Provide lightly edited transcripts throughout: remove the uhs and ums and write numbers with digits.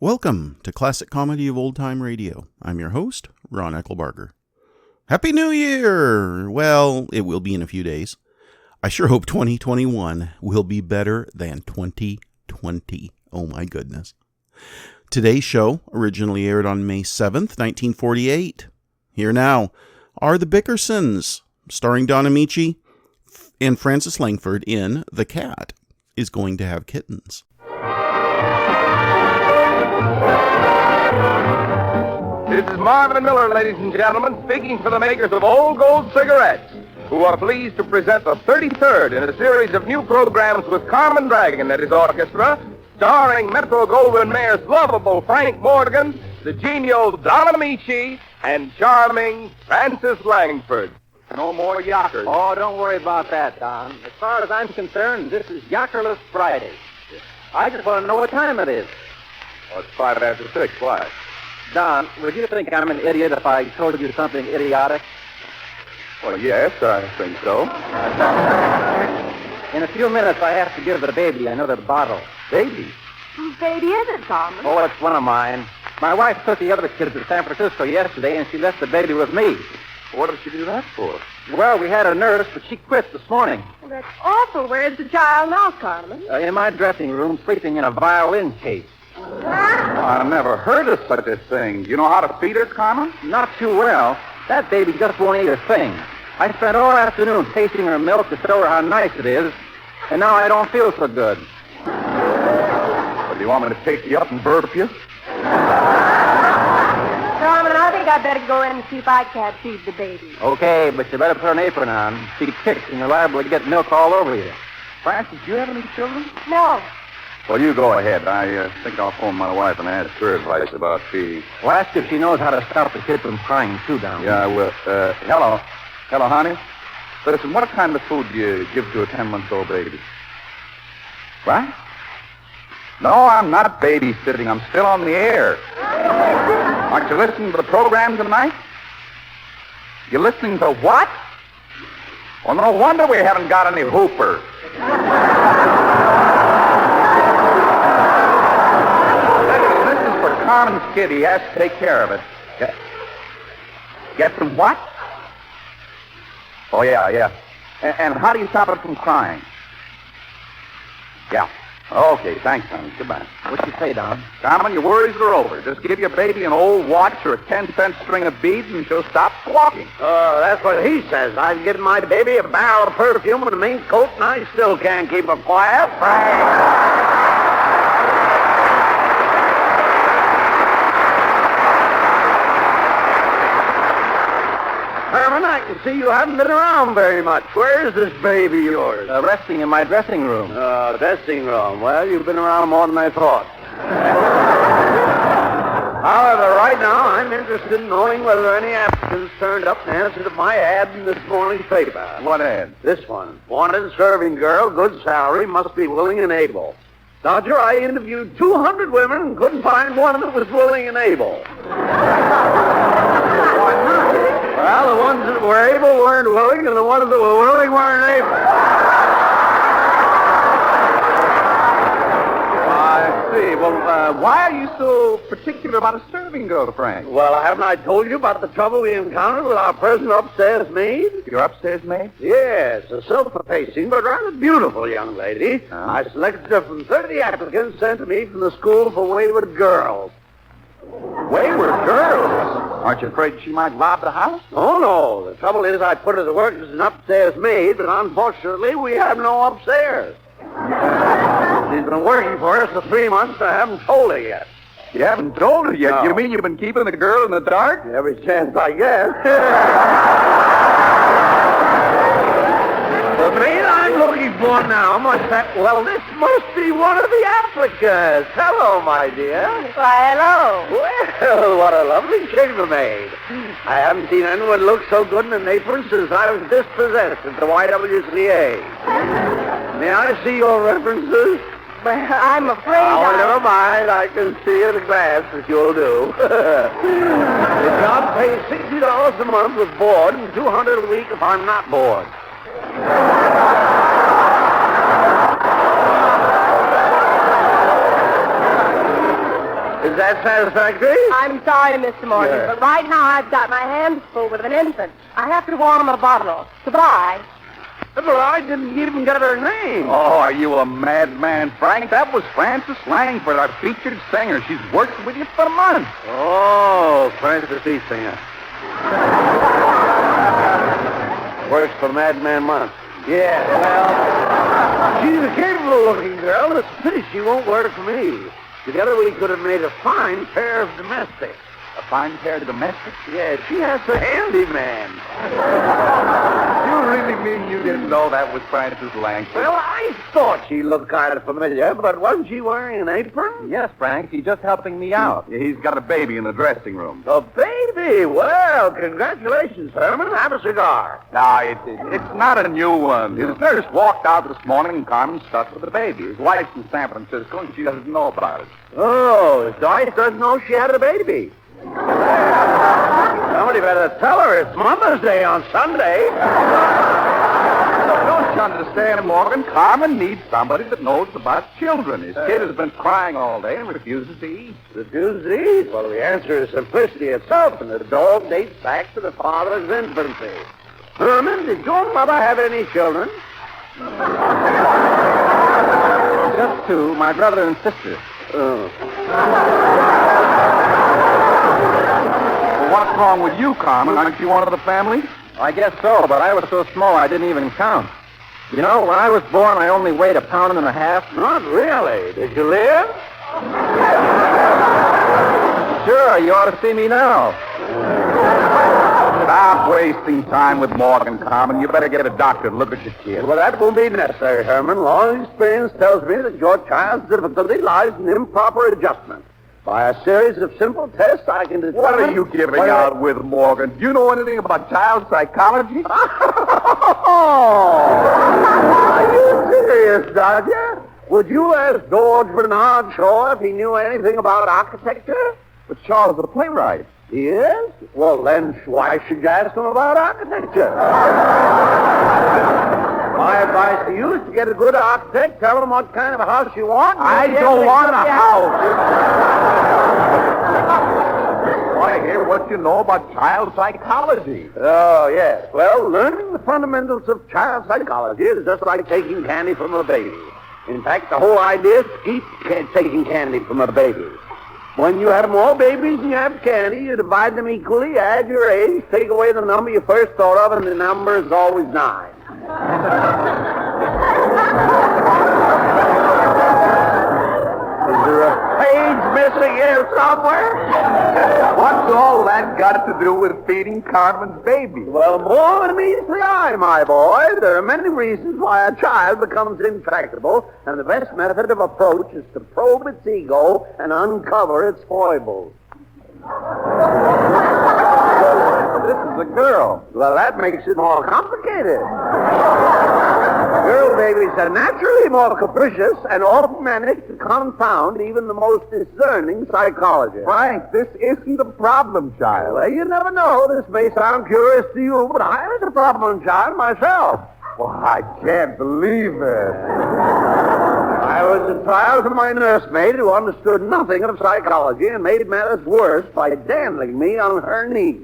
Welcome to Classic Comedy of Old Time Radio. I'm your host, Ron Eckelbarger. Happy New Year! Well, it will be in a few days. I sure hope 2021 will be better than 2020. Oh my goodness. Today's show originally aired on May 7th, 1948. Here now are the Bickersons, starring Don Amici and Frances Langford in The Cat is Going to Have Kittens. This is Marvin Miller, ladies and gentlemen, speaking for the makers of Old Gold cigarettes, who are pleased to present the 33rd in a series of new programs with Carmen Dragon and his orchestra, starring Metro-Goldwyn-Mayer's lovable Frank Morgan, the genial Don Amici, and charming Frances Langford. No more yackers. Oh, don't worry about that, Don. As far as I'm concerned, this is Yackerless Friday. I just want to know what time it is. Well, it's 5 after 6. Why? Don, would you think I'm an idiot if I told you something idiotic? Well, yes, I think so. In a few minutes, I have to give the baby another bottle. Baby? Whose baby is it, Carmen? Oh, it's one of mine. My wife took the other kids to San Francisco yesterday, and she left the baby with me. What did she do that for? Well, we had a nurse, but she quit this morning. Well, that's awful. Where's the child now, Carmen? In my dressing room, sleeping in a violin case. I never heard of such a thing. Do you know how to feed it, Carmen? Not too well. That baby just won't eat a thing. I spent all afternoon tasting her milk to show her how nice it is, and now I don't feel so good. Well, do you want me to take you up and burp you? Carmen, I think I'd better go in and see if I can't feed the baby. Okay, but you better put an apron on. She kicks and you're liable to get milk all over you. Francis, do you have any children? No. Well, you go ahead. I think I'll phone my wife and ask her advice about feeding. Well, ask if she knows how to stop the kid from crying, too, down Yeah, I will. Hello. Hello, honey. Listen, what kind of food do you give to a 10-month-old baby? What? No, I'm not babysitting. I'm still on the air. Aren't you listening to the program tonight? You listening to what? Well, no wonder we haven't got any hoopers. This is for Carmen's kid. He has to take care of it. Get some what? Oh, yeah. And how do you stop it from crying? Yeah. Okay, thanks, honey. Goodbye. What'd you say, Don? Carmen, your worries are over. Just give your baby an old watch or a 10-cent string of beads and she'll stop squawking. Oh, that's what he says. I've given my baby a barrel of perfume and a mink coat, and I still can't keep her quiet. Herman, I can see you haven't been around very much. Where is this baby of yours? Resting in my dressing room. Dressing room. Well, you've been around more than I thought. However, right now, I'm interested in knowing whether any applicants turned up in answer to my ad in this morning's paper. What ad? This one. Wanted serving girl, good salary, must be willing and able. Dodger, I interviewed 200 women and couldn't find one that was willing and able. Well, the ones that were able weren't willing, and the ones that were willing weren't able. I see. Well, why are you so particular about a serving girl, Frank? Well, haven't I told you about the trouble we encountered with our present upstairs maid? Your upstairs maid? Yes, a self-effacing but rather beautiful young lady. I selected her from 30 applicants sent to me from the School for Wayward Girls. Wayward girls? Aren't you afraid she might rob the house? Oh, no. The trouble is I put her to work as an upstairs maid, but unfortunately we have no upstairs. She's been working for us for 3 months, and I haven't told her yet. You haven't told her yet? No. You mean you've been keeping the girl in the dark? Every chance I get. The maid I'm looking for now must have... Well, this must be one of the applicants. Hello, my dear. Why, hello. Well, what a lovely chambermaid. I haven't seen anyone look so good in an apron since I was dispossessed at the YWCA. May I see your references? But I'm afraid Oh, never mind. I can see at a glance that you'll do. The job pays $60 a month with board and $200 a week if I'm not bored. Is that satisfactory? I'm sorry, Mr. Morgan, Yeah. but right now I've got my hands full with an infant. I have to warm him a bottle. Goodbye. Well, I didn't even get her name. Oh, are you a madman, Frank? That was Frances Langford, our featured singer. She's worked with you for months. Oh, Francis E. Singer. Works for Madman Month. Yeah, well, she's a capable-looking girl. It's a pity she won't work for me. Together we could have made a fine pair of domestics. A fine pair of domestics? Yeah, she has a handyman. You really mean you didn't know that was Frances Langford? Well, I thought she looked kind of familiar, but wasn't she wearing an apron? Yes, Frank. He's just helping me out. He's got a baby in the dressing room. A baby? Well, congratulations, Herman. Have a cigar. No, it's not a new one. His nurse walked out this morning and Carmen stuck with the baby. His wife's in San Francisco and she doesn't know about it. Oh, Doris doesn't know she had a baby. Somebody better tell her it's Mother's Day on Sunday. Don't you understand, Morgan? Carmen needs somebody that knows about children. His kid has been crying all day and refuses to eat. Refuses to eat? Well, the answer is simplicity itself, and the dog dates back to the father's infancy. Herman, did your mother have any children? Just two, my brother and sister. Oh. Well, what's wrong with you, Carmen? Aren't you one of the family? I guess so, but I was so small I didn't even count. You know, when I was born, I only weighed 1.5 pounds. Not really. Did you live? Sure, you ought to see me now. Stop wasting time with Morgan, Carmen. You better get a doctor to look at your kid. Well, that won't be necessary, Herman. Long experience tells me that your child's difficulty lies in improper adjustment. By a series of simple tests, I can determine... What are you giving out with, Morgan? Do you know anything about child psychology? Are you serious, Dodger? Would you ask George Bernard Shaw if he knew anything about architecture? But Shaw is a playwright. He is? Well, then why should you ask him about architecture? My advice to you is to get a good architect, tell him what kind of a house you want. I don't want a house. Want to hear what you know about child psychology? Oh, yes. Well, learning the fundamentals of child psychology is just like taking candy from a baby. In fact, the whole idea is to keep taking candy from a baby. When you have more babies than you have candy, you divide them equally, add your age, take away the number you first thought of, and the number is always 9. Is there a page missing here somewhere? What's all that got to do with feeding Carmen's baby? Well, more than meets the eye, my boy. There are many reasons why a child becomes intractable, and the best method of approach is to probe its ego and uncover its foibles. This is a girl. Well, that makes it more complicated. Girl babies are naturally more capricious and often manage to confound even the most discerning psychologist. Frank, this isn't a problem child. Well, you never know. This may sound curious to you, but I was a problem child myself. Well, I can't believe it. I was a child of my nursemaid who understood nothing of psychology and made matters worse by dandling me on her knee.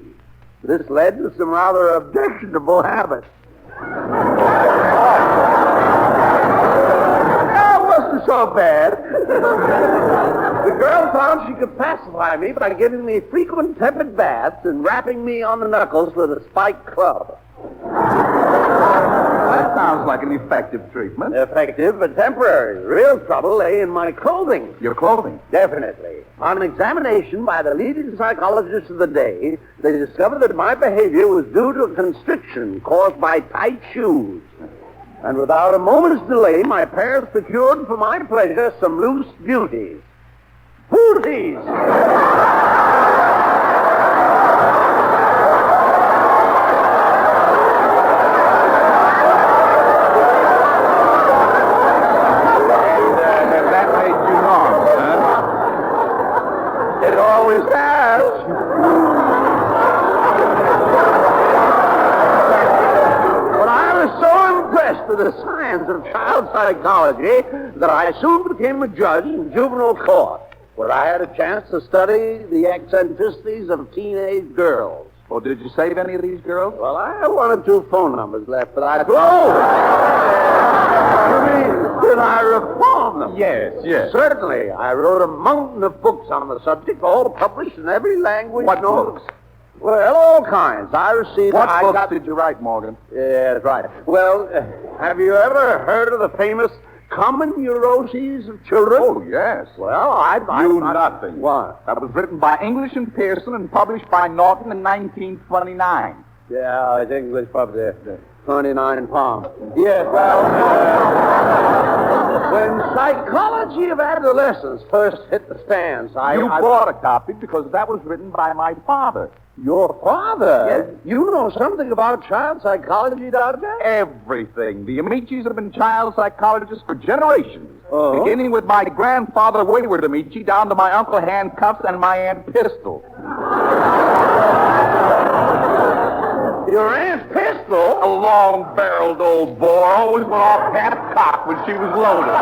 This led to some rather objectionable habits. That wasn't so bad. The girl found she could pacify me by giving me frequent tepid baths and rapping me on the knuckles with a spiked club. That sounds like an effective treatment. Effective but temporary. The real trouble lay in my clothing. Your clothing? Definitely. On examination by the leading psychologists of the day, they discovered that my behavior was due to a constriction caused by tight shoes. And without a moment's delay, my parents procured for my pleasure some loose beauties. Booties! It always has. But I was so impressed with the science of child psychology that I soon became a judge in juvenile court. where I had a chance to study the eccentricities of teenage girls. Well, did you save any of these girls? Well, I have one or two phone numbers left, but I... Oh! You mean, did I reform them? Yes. Certainly. I wrote a mountain of books on the subject, all published in every language. What books? Well, all kinds. I received... What books did you write, Morgan? Yeah, that's right. Well, have you ever heard of the famous Common Neuroses of Children? Oh, yes. Well, I nothing. What? That was written by English and Pearson and published by Norton in 1929. Yeah, it's English published. 29 pounds. Yes, well, when Psychology of Adolescence first hit the stands, I bought a copy because that was written by my father. Your father? Yes. You know something about child psychology, Doctor? Everything. The Amicis have been child psychologists for generations. Oh. Beginning with my grandfather, Wayward Amici, down to my Uncle Handcuffs and my Aunt Pistol. Your Aunt Pistol? A long-barreled old bore, always went off half-cocked when she was loaded.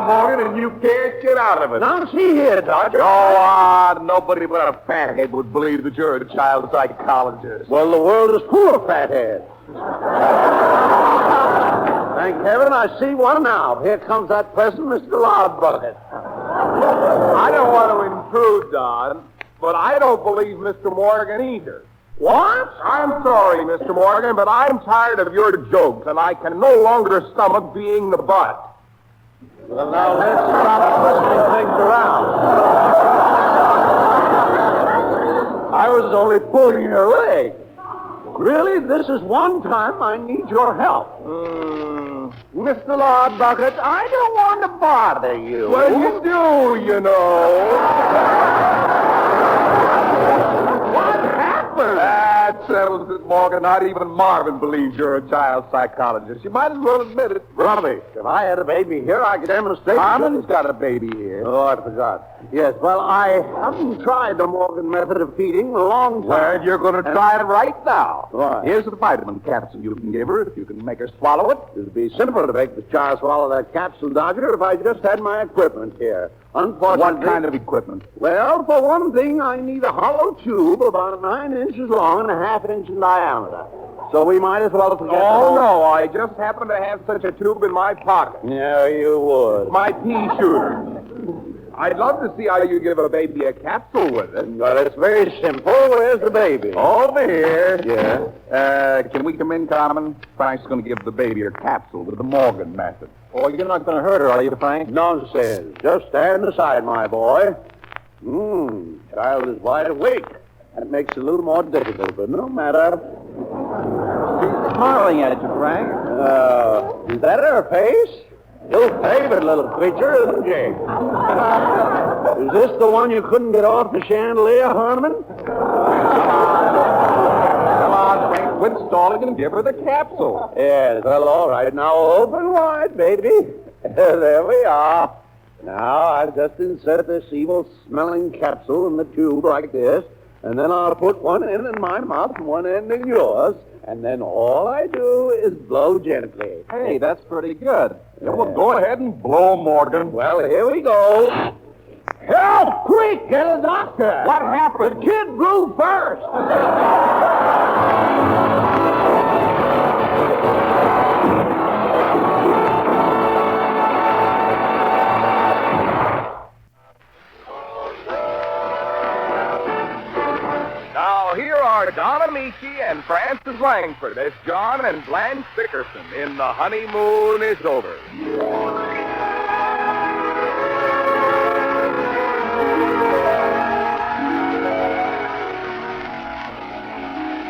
Morgan, and you can't get out of it. Now, see here, Doctor. Nobody but a fathead would believe that you're a child psychologist. Well, the world is full of fatheads. Thank heaven I see one now. Here comes that pleasant Mr. Loudbucket. I don't want to intrude, Don, but I don't believe Mr. Morgan either. What? I'm sorry, Mr. Morgan, but I'm tired of your jokes, and I can no longer stomach being the butt. Well, now let's stop twisting things around. I was only pulling your leg. Really, this is one time I need your help. Mr. Loudbucket, I don't want to bother you. Well, you do, you know. What happened? That settles it, Morgan. Not even Marvin believes you're a child psychologist. You might as well admit it. Rubbish. If I had a baby here, I could demonstrate... Marvin's got a baby here. Oh, I forgot. Yes, well, I haven't tried the Morgan method of feeding in a long time. Well, you're going to try it right now. What? Here's the vitamin capsule you can give her if you can make her swallow it. It'd be simple to make the child swallow that capsule, Doctor, if I just had my equipment here. Unfortunately... What kind of equipment? Well, for one thing, I need a hollow tube about 9 inches long and a half inch in diameter. So we might as well forget no, I just happen to have such a tube in my pocket. Yeah, you would. My pea shooter. I'd love to see how you give a baby a capsule with it. Well, it's very simple. Where's the baby? Over here. Yeah. Can we come in, Carmen? Frank's going to give the baby a capsule with the Morgan method. Oh, you're not going to hurt her, are you, Frank? Nonsense. Just stand aside, my boy. Child is wide awake. That makes it a little more difficult, but no matter. She's smiling at you, Frank. Is that her face? Your favorite little creature, isn't she? Is this the one you couldn't get off the chandelier, Harmon? Come on, Frank, quit stalling and give her the capsule. Yes, well, all right. Now open wide, baby. There we are. Now I'll just insert this evil-smelling capsule in the tube like this, and then I'll put one end in my mouth and one end in yours, and then all I do is blow gently. Hey, that's pretty good. Yeah, well, go ahead and blow, Morgan. Well, here we go. Help! Quick, get a doctor. What happened? The kid blew first. Now, here are Don Amici and Francis Langford as John and Blanche Bickerson in The Honeymoon is Over.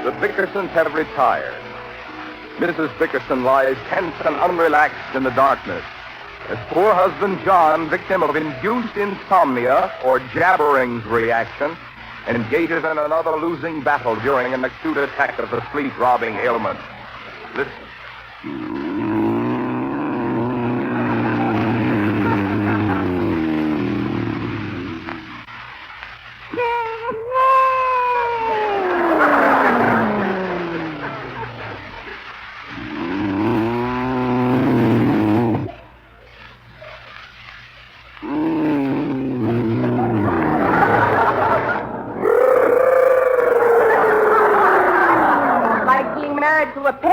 The Bickersons have retired. Mrs. Bickerson lies tense and unrelaxed in the darkness as poor husband John, victim of induced insomnia or Jabbering's reaction, engages in another losing battle during an acute attack of the sleep-robbing ailment. Listen.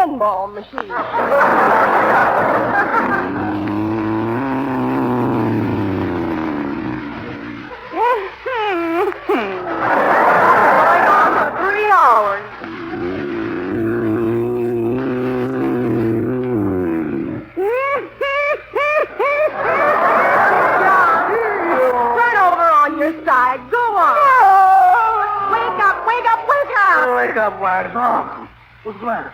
pinball machine. Going on for 3 hours. Turn over on your side. Go on. Wake up, wake up, wake up. Wake up, Wax. Oh, what's the matter?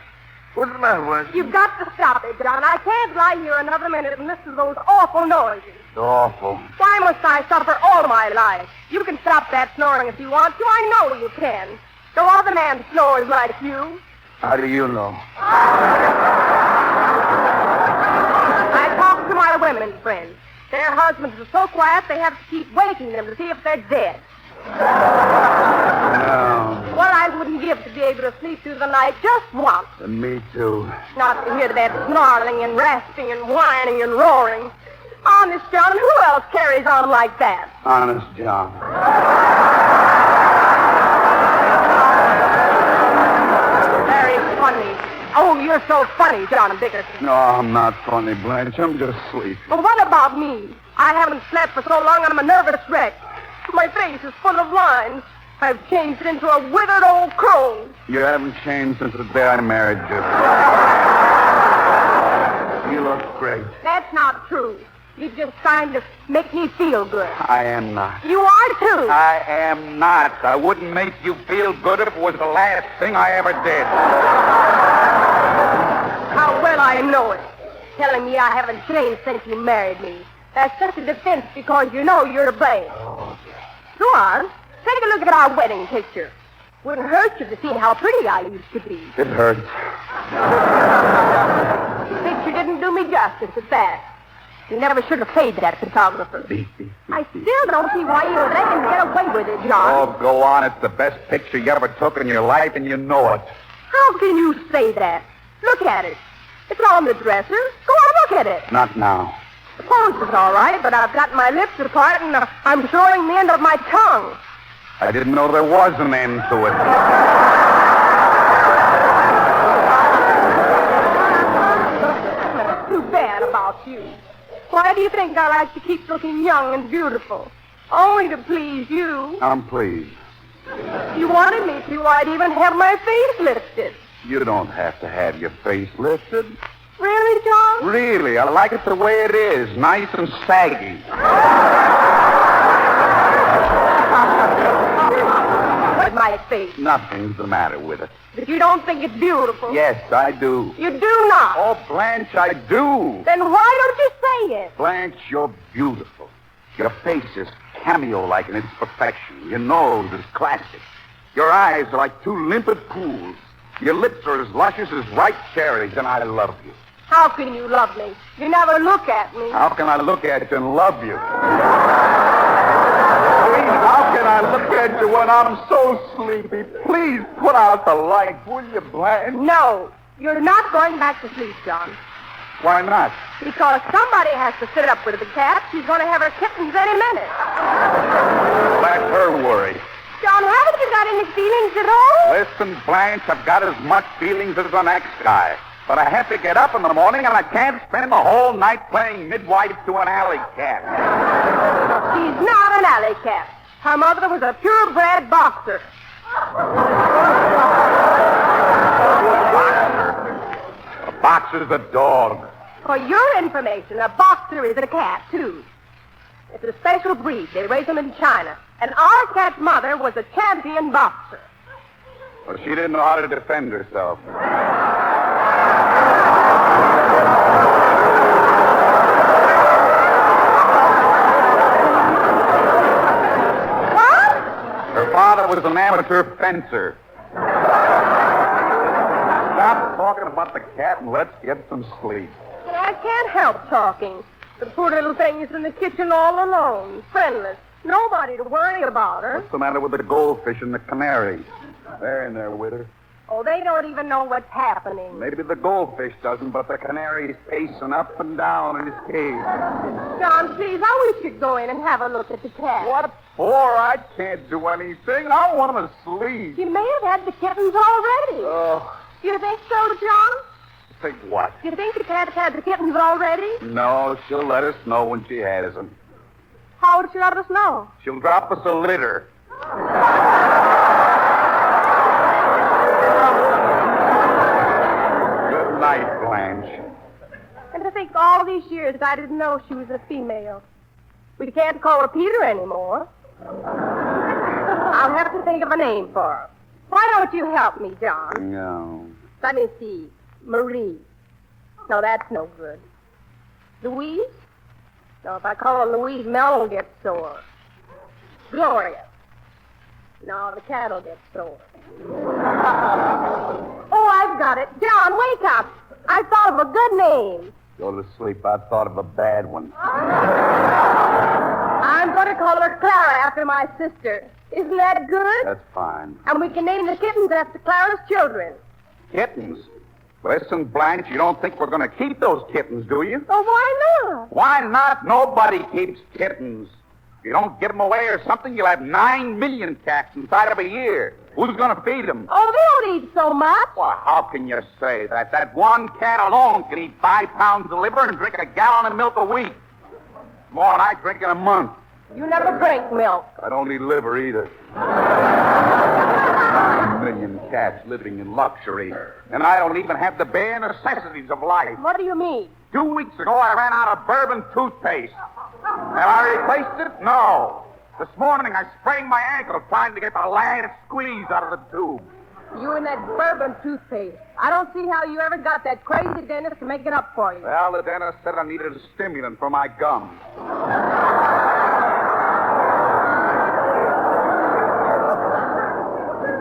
What's the matter, Wax? You've got to stop it, John. I can't lie here another minute and listen to those awful noises. It's awful. Why must I suffer all my life? You can stop that snoring if you want to. I know you can. No other man snores like you. How do you know? I talk to my women friends. Their husbands are so quiet they have to keep waking them to see if they're dead. No. What I wouldn't give to be able to sleep through the night just once. Me too. Not to hear that snarling and rasping and whining and roaring. Honest, John, who else carries on like that? Honest, John. Very funny. Oh, you're so funny, John Bickerson. No, I'm not funny, Blanche. I'm just sleepy. Well, what about me? I haven't slept for so long I'm a nervous wreck. My face is full of lines. I've changed into a withered old crone. You haven't changed since the day I married you. You look great. That's not true. You just trying to make me feel good. I am not. You are, too. I am not. I wouldn't make you feel good if it was the last thing I ever did. How well I know it. Telling me I haven't changed since you married me. That's just a defense because you know you're to blame. Go on. Take a look at our wedding picture. Wouldn't hurt you to see how pretty I used to be. It hurts. The picture didn't do me justice at that. You never should have paid that photographer. I still don't see why you let him get away with it, John. Oh, go on. It's the best picture you ever took in your life, and you know it. How can you say that? Look at it. It's on the dresser. Go on, look at it. Not now. The pose is all right, but I've got my lips apart and I'm showing the end of my tongue. I didn't know there was an end to it. That's too bad about you. Why do you think I like to keep looking young and beautiful? Only to please you. I'm pleased. If you wanted me to, I'd even have my face lifted. You don't have to have your face lifted. Really, John? Really, I like it the way it is, nice and saggy. With my face. Nothing's the matter with it. But you don't think it's beautiful? Yes, I do. You do not? Oh, Blanche, I do. Then why don't you say it? Blanche, you're beautiful. Your face is cameo-like in its perfection. Your nose is classic. Your eyes are like two limpid pools. Your lips are as luscious as ripe cherries, and I love you. How can you love me? You never look at me. How can I look at you and love you? Please, how can I look at you when I'm so sleepy? Please put out the light, will you, Blanche? No, you're not going back to sleep, John. Why not? Because somebody has to sit up with the cat. She's going to have her kittens any minute. Let her worry. John, haven't you got any feelings at all? Listen, Blanche, I've got as much feelings as the next guy. But I have to get up in the morning, and I can't spend the whole night playing midwife to an alley cat. She's not an alley cat. Her mother was a purebred boxer. A boxer's a dog. For your information, a boxer is a cat, too. It's a special breed. They raise them in China. And our cat's mother was a champion boxer. Well, she didn't know how to defend herself. What? Her father was an amateur fencer. Stop talking about the cat and let's get some sleep. I can't help talking. The poor little thing is in the kitchen all alone, friendless. Nobody to worry about her. What's the matter with the goldfish and the canary? They're in there with her. Oh, they don't even know what's happening. Maybe the goldfish doesn't, but the canary's pacing up and down in his cage. John, please, I wish you'd go in and have a look at the cat. What for? I can't do anything. I want him to sleep. You may have had the kittens already. Oh, You think so, John? Think what? Do you think the cat's had the kittens already? No, she'll let us know when she has them. How would she let us know? She'll drop us a litter. Good night, Blanche. And to think all these years I didn't know she was a female. We can't call her Peter anymore. I'll have to think of a name for her. Why don't you help me, John? No. Let me see. Marie. No, that's no good. Louise? No, if I call her Louise, Mel will get sore. Gloria. No, the cat will get sore. Oh, I've got it. John, wake up. I thought of a good name. Go to sleep. I thought of a bad one. I'm going to call her Clara after my sister. Isn't that good? That's fine. And we can name the kittens after Clara's children. Kittens? Listen, Blanche, you don't think we're going to keep those kittens, do you? Oh, why not? Why not? Nobody keeps kittens. If you don't give them away or something, you'll have 9 million cats inside of a year. Who's going to feed them? Oh, they don't eat so much. Well, how can you say that? That one cat alone can eat 5 pounds of liver and drink a gallon of milk a week. More than I drink in a month. You never drink milk. I don't eat liver either. 9 million cats living in luxury. And I don't even have the bare necessities of life. What do you mean? 2 weeks ago, I ran out of bourbon toothpaste. Have I replaced it? No. This morning, I sprained my ankle trying to get the last squeeze out of the tube. You and that bourbon toothpaste. I don't see how you ever got that crazy dentist to make it up for you. Well, the dentist said I needed a stimulant for my gums.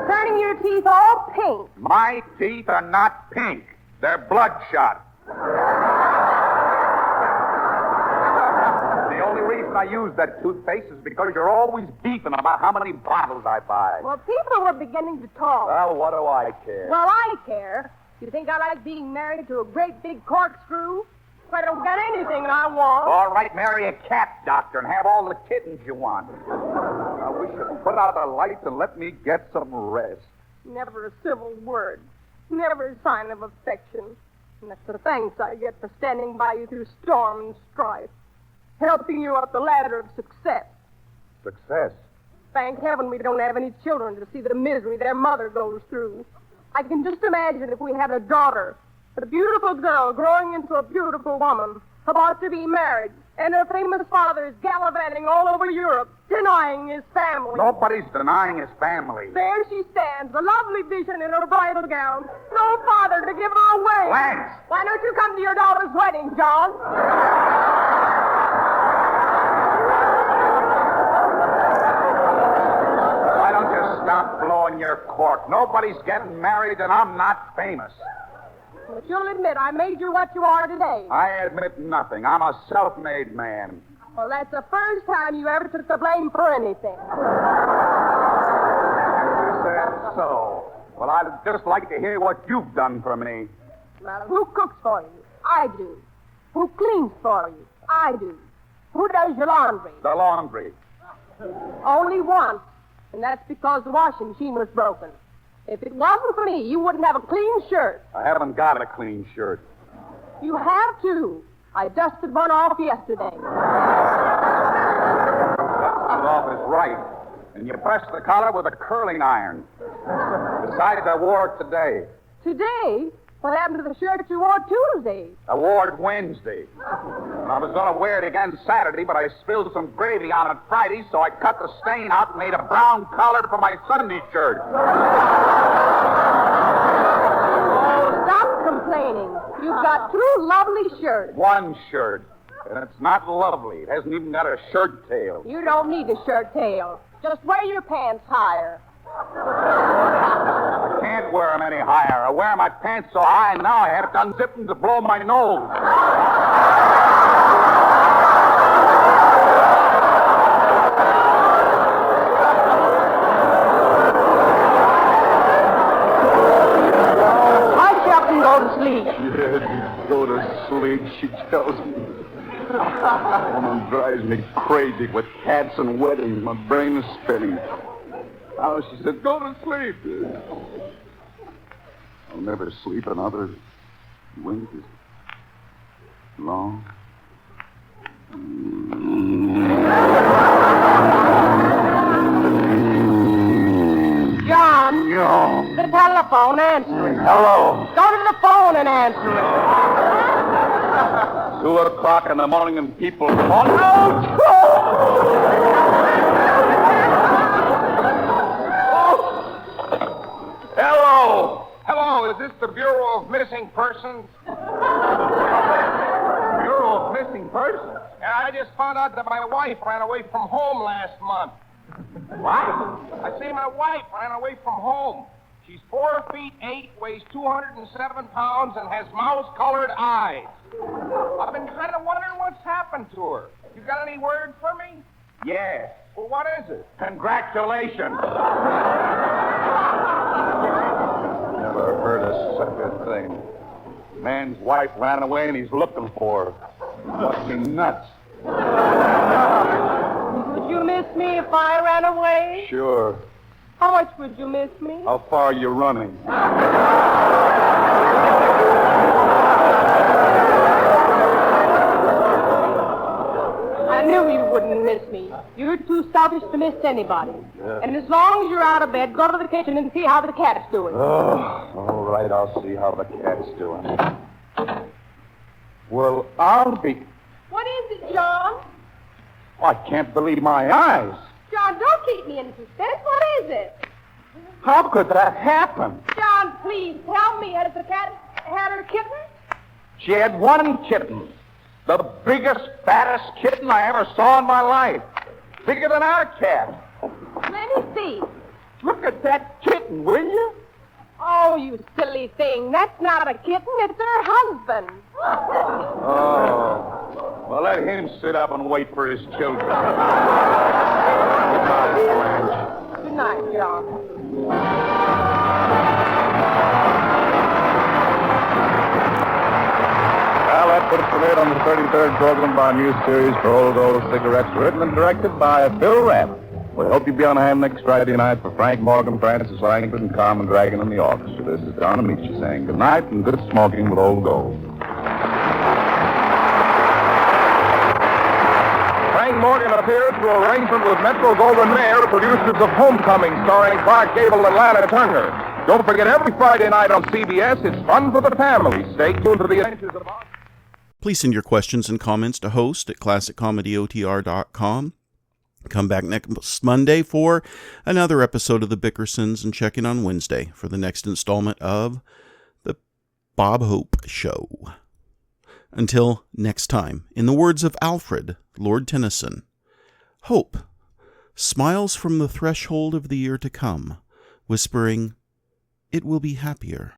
Turning your teeth all pink. My teeth are not pink. They're bloodshot. The only reason I use that toothpaste is because you're always beefing about how many bottles I buy. Well, people were beginning to talk. Well, what do I care? Well, I care. You think I like being married to a great big corkscrew? If I don't get anything I want. All right, marry a cat doctor and have all the kittens you want. Now, we should put out the lights and let me get some rest. Never a civil word. Never a sign of affection. And that's the thanks I get for standing by you through storm and strife. Helping you up the ladder of success. Success? Thank heaven we don't have any children to see the misery their mother goes through. I can just imagine if we had a daughter, a beautiful girl growing into a beautiful woman, about to be married, and her famous father is gallivanting all over Europe, denying his family. Nobody's denying his family. There she stands, a lovely vision in her bridal gown. No father to give her away. Blanche! Why don't you come to your daughter's wedding, John? Why don't you stop blowing your cork? Nobody's getting married and I'm not famous. But you'll admit I made you what you are today. I admit nothing. I'm a self-made man. Well, that's the first time you ever took the blame for anything. You said so. Well, I'd just like to hear what you've done for me. Well, who cooks for you? I do. Who cleans for you? I do. Who does your laundry? The laundry. Only once, and that's because the washing machine was broken. If it wasn't for me, you wouldn't have a clean shirt. I haven't got a clean shirt. You have to. I dusted one off yesterday. Dusted off is right. And you press the collar with a curling iron. Besides, I wore it today. Today? What happened to the shirt you wore Tuesday? I wore it Wednesday. And I was going to wear it again Saturday, but I spilled some gravy on it Friday, so I cut the stain out and made a brown collar for my Sunday shirt. Oh, stop complaining. You've got 2 lovely shirts. One shirt. And it's not lovely. It hasn't even got a shirt tail. You don't need a shirt tail. Just wear your pants higher. I can't wear them any higher. I wear my pants so high now I have to unzip them to blow my nose. Hush up and go to sleep. Yeah, go to sleep, she tells me. Woman drives me crazy with cats and weddings. My brain is spinning. Now she said, go to sleep. I'll never sleep another Wait is long. John, No. the telephone, answer it. Hello. Go to the phone and answer it. 2:00 in the morning and people calling out. Hello. Hello, is this the Bureau of Missing Persons? Bureau of Missing Persons. Yeah, I just found out that my wife ran away from home last month. What? I say my wife ran away from home. She's 4 feet 8, weighs 207 pounds, and has mouse-colored eyes. I've been kind of wondering what's happened to her. You got any word for me? Yes. Well, what is it? Congratulations. Never heard of such a thing. Man's wife ran away and he's looking for her. Must be nuts. Would you miss me if I ran away? Sure. How much would you miss me? How far are you running? I knew you wouldn't miss me. You're too selfish to miss anybody. Yeah. And as long as you're out of bed, go to the kitchen and see how the cat's doing. Oh, all right, I'll see how the cat's doing. Well, I'll be... What is it, John? Oh, I can't believe my eyes. John, don't keep me in suspense. What is it? How could that happen? John, please tell me. Has the cat had her kitten? She had one kitten. The biggest, fattest kitten I ever saw in my life. Bigger than our cat. Let me see. Look at that kitten, will you? Oh, you silly thing. That's not a kitten. It's her husband. Oh. Well, let him sit up and wait for his children. Good night, John. Well, that puts the lid on the 33rd program of our new series for Old Gold Cigarettes, written and directed by Bill Rapp. We hope you'll be on hand next Friday night for Frank Morgan, Francis Langford, and Carmen Dragon and the orchestra. This is Don Amici saying good night and good smoking with Old Gold. Frank Morgan appeared through arrangement with Metro-Goldwyn-Mayer, producers of Homecoming, starring Clark Gable and Lana Turner. Don't forget, every Friday night on CBS, it's fun for the family. Stay tuned to the adventures of... Please send your questions and comments to host@classiccomedyotr.com. Come back next Monday for another episode of the Bickersons, and check in on Wednesday for the next installment of the Bob Hope Show. Until next time, in the words of Alfred, Lord Tennyson, hope smiles from the threshold of the year to come, whispering, "It will be happier."